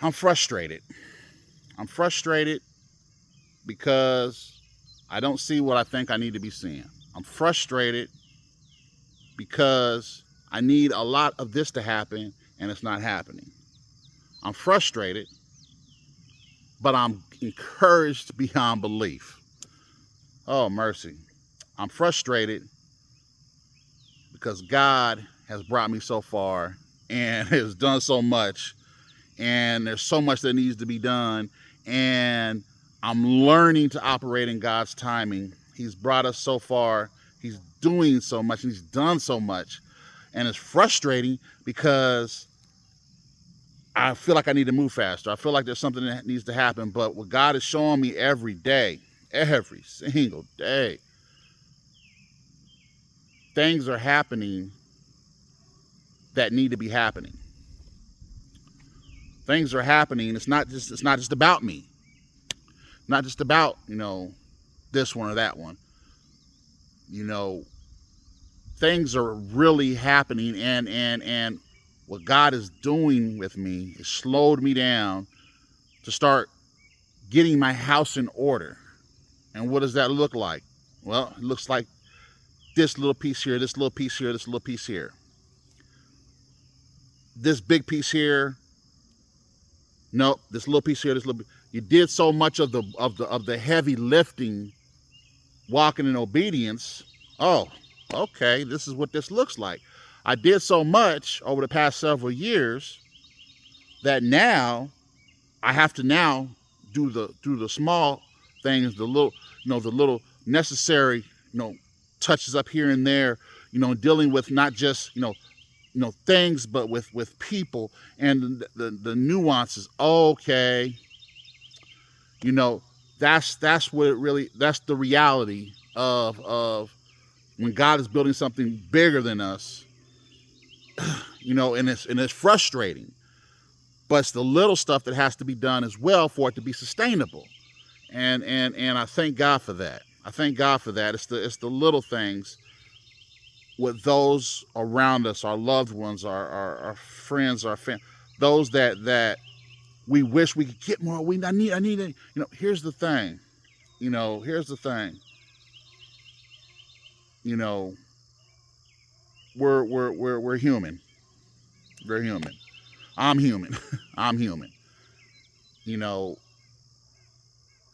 I'm frustrated. I'm frustrated because I don't see what I think I need to be seeing. I'm frustrated because I need a lot of this to happen and it's not happening. I'm frustrated, but I'm encouraged beyond belief. Oh, mercy. I'm frustrated because God has brought me so far and has done so much, and there's so much that needs to be done, and I'm learning to operate in God's timing. He's brought us so far. He's doing so much, and he's done so much. And it's frustrating because I feel like I need to move faster. I feel like there's something that needs to happen. But what God is showing me every single day, things are happening that need to be happening. Things are happening. It's not just about me. Not just about, this one or that one. You know, things are really happening, and what God is doing with me has slowed me down to start getting my house in order. And what does that look like? Well, it looks like this little piece here, this little piece here, this little piece here. This big piece here. Nope, this little piece here, this little. You did so much of the heavy lifting, walking in obedience. Oh, okay, this is what this looks like. I did so much over the past several years that now I have to now do the small things, the little necessary, touches up here and there, dealing with not just, things, but with people and the nuances. Okay, you know, that's what it really, that's the reality of when God is building something bigger than us, and it's frustrating. But it's the little stuff that has to be done as well for it to be sustainable. And I thank God for that. I thank God for that. It's the little things with those around us, our loved ones, our friends, our family, those that we wish we could get more. I need it. Here's the thing. Here's the thing. You know, we're human. We're human. I'm human. I'm human. You know,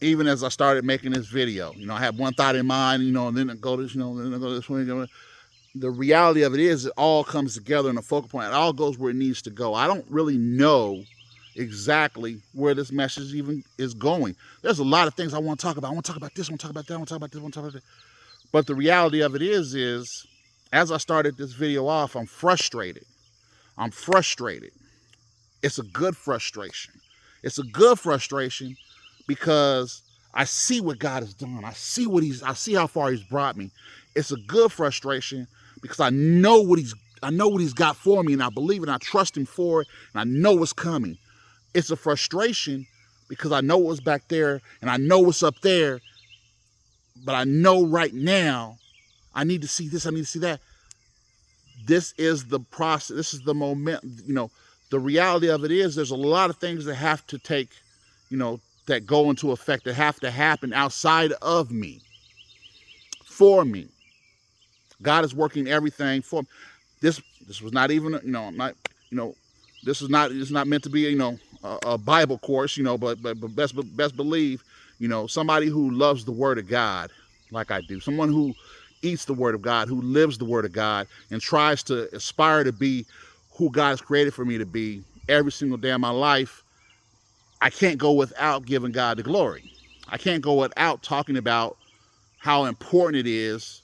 even as I started making this video, I had one thought in mind, and then I go this, then I go this way. The reality of it is, it all comes together in a focal point. It all goes where it needs to go. I don't really know exactly where this message even is going. There's a lot of things I want to talk about. I want to talk about this. I want to talk about that. I want to talk about this. I want to talk about that. But the reality of it is as I started this video off, I'm frustrated. I'm frustrated. It's a good frustration. It's a good frustration because I see what God has done. I see how far he's brought me. It's a good frustration because I know what he's got for me, and I believe and I trust him for it, and I know what's coming. It's a frustration because I know what's back there and I know what's up there, but I know right now I need to see this, I need to see that. This is the process. This is the moment. The reality of it is there's a lot of things that have to take, that go into effect, that have to happen outside of me, for me. God is working everything for me. This was not even, I'm not, this is not, it's not meant to be, a Bible course, but best believe, somebody who loves the Word of God like I do, someone who eats the Word of God, who lives the Word of God, and tries to aspire to be who God has created for me to be every single day of my life. I can't go without giving God the glory. I can't go without talking about how important it is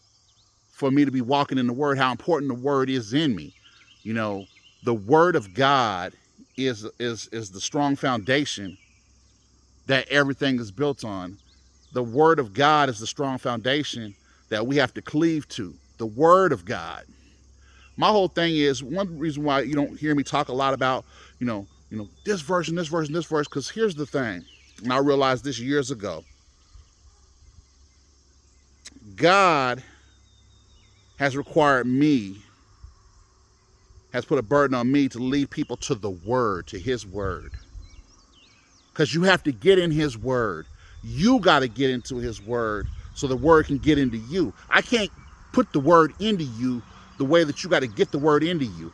for me to be walking in the Word, how important the Word is in me. The Word of God is the strong foundation that everything is built on. The Word of God is the strong foundation that we have to cleave to. The Word of God. My whole thing is, one reason why you don't hear me talk a lot about, this verse and this verse and this verse, because here's the thing, and I realized this years ago. God has required me, has put a burden on me to lead people to the Word, to His Word. because you have to get in his word. You got to get into his word so the word can get into you. I can't put the word into you the way that you got to get the word into you.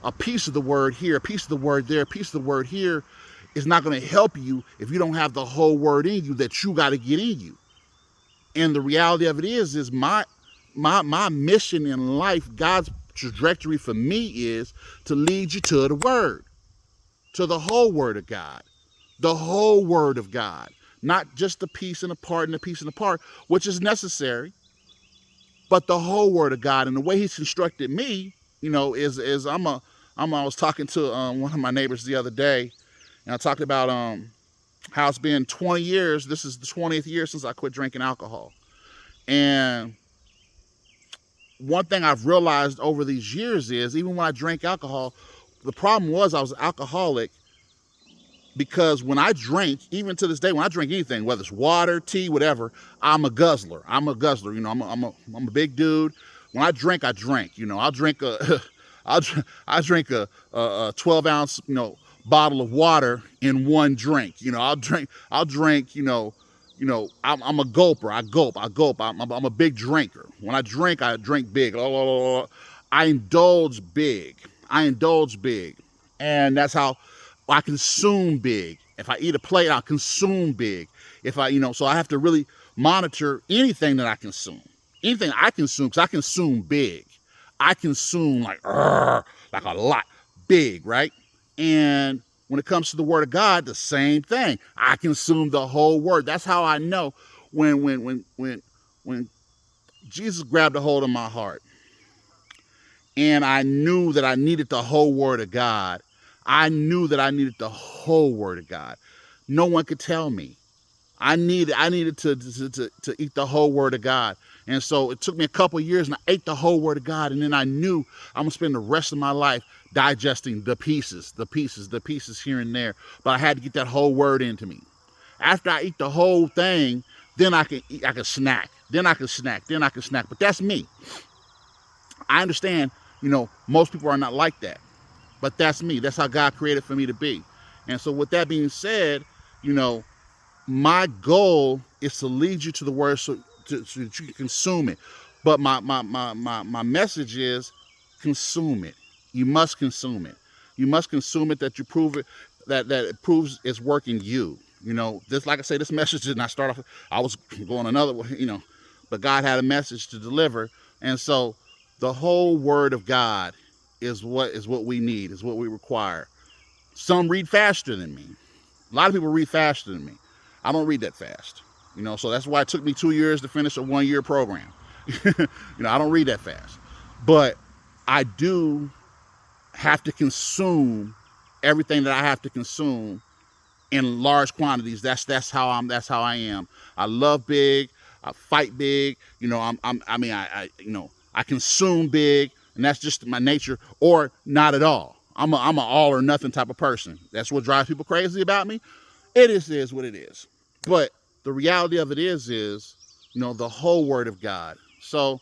A piece of the word here, a piece of the word there, a piece of the word here is not going to help you if you don't have the whole word in you that you got to get in you. And the reality of it is my mission in life, God's trajectory for me is to lead you to the word, to the whole word of God, the whole word of God, not just the piece and the part and the piece and the part, which is necessary, but the whole word of God. And the way he's constructed me, you know, is I was talking to one of my neighbors the other day, and I talked about how it's been 20 years. This is the 20th year since I quit drinking alcohol. And one thing I've realized over these years is, even when I drank alcohol, the problem was I was an alcoholic because when I drink, even to this day, when I drink anything, whether it's water, tea, whatever, I'm a guzzler. I'm a guzzler. You know, I'm a big dude. When I drink, I drink. You know, I'll drink I drink a 12-ounce, you know, bottle of water in one drink. You know, I'll drink, you know, I'm a gulper. I gulp. I'm a big drinker. When I drink big. I indulge big. And that's how I consume big. If I eat a plate, I'll consume big. If I, you know, so I have to really monitor anything that I consume. Anything I consume, because I consume big. I consume like a lot, big, right? And when it comes to the word of God, the same thing. I consume the whole word. That's how I know when Jesus grabbed a hold of my heart and I knew that I needed the whole word of God. I knew that I needed the whole word of God. No one could tell me. I needed to eat the whole word of God. And so it took me a couple of years, and I ate the whole word of God. And then I knew I'm going to spend the rest of my life digesting the pieces here and there. But I had to get that whole word into me. After I eat the whole thing, then I can snack. Then I can snack. But that's me. I understand, you know, most people are not like that. But that's me. That's how God created for me to be. And so with that being said, you know, my goal is to lead you to the word so that you can consume it. But my message is consume it. You must consume it. You must consume it, that you prove it, that it proves it's working you. You know, this, like I say, this message did not start off, I was going another way, you know, but God had a message to deliver. And so the whole word of God is what we need, is what we require. Some read faster than me. A lot of people read faster than me. I don't read that fast. You know, so that's why it took me 2 years to finish a 1-year program. You know, I don't read that fast. But I do have to consume everything that I have to consume in large quantities. That's how I am. I love big. I fight big. You know, I consume big, and that's just my nature, or not at all. I'm a all or nothing type of person. That's what drives people crazy about me. It is what it is. But the reality of it is, you know, the whole word of God. So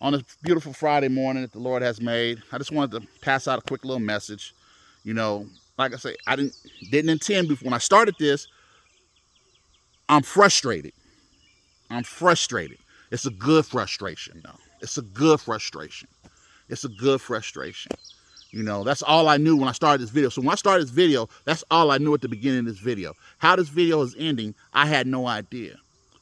on this beautiful Friday morning that the Lord has made, I just wanted to pass out a quick little message. You know, like I say, I didn't intend before. When I started this, I'm frustrated. It's a good frustration, though. It's a good frustration. You know, that's all I knew when I started this video. So when I started this video, that's all I knew at the beginning of this video. How this video is ending, I had no idea.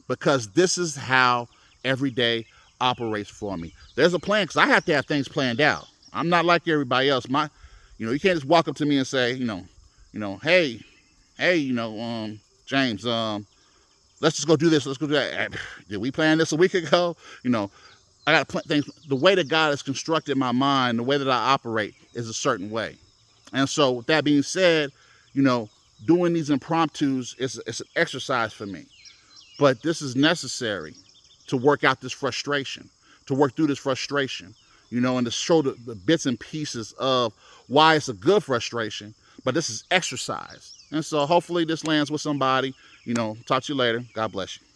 Because this is how every day operates for me. There's a plan, because I have to have things planned out. I'm not like everybody else. You know, you can't just walk up to me and say, you know, hey, James, let's just go do this. Let's go do that. Did we plan this a week ago? You know, I got to plan things. The way that God has constructed my mind, the way that I operate is a certain way. And so with that being said, you know, doing these impromptus is an exercise for me. But this is necessary to work out this frustration, to work through this frustration, you know, and to show the bits and pieces of why it's a good frustration, but this is exercise. And so hopefully this lands with somebody. You know, talk to you later. God bless you.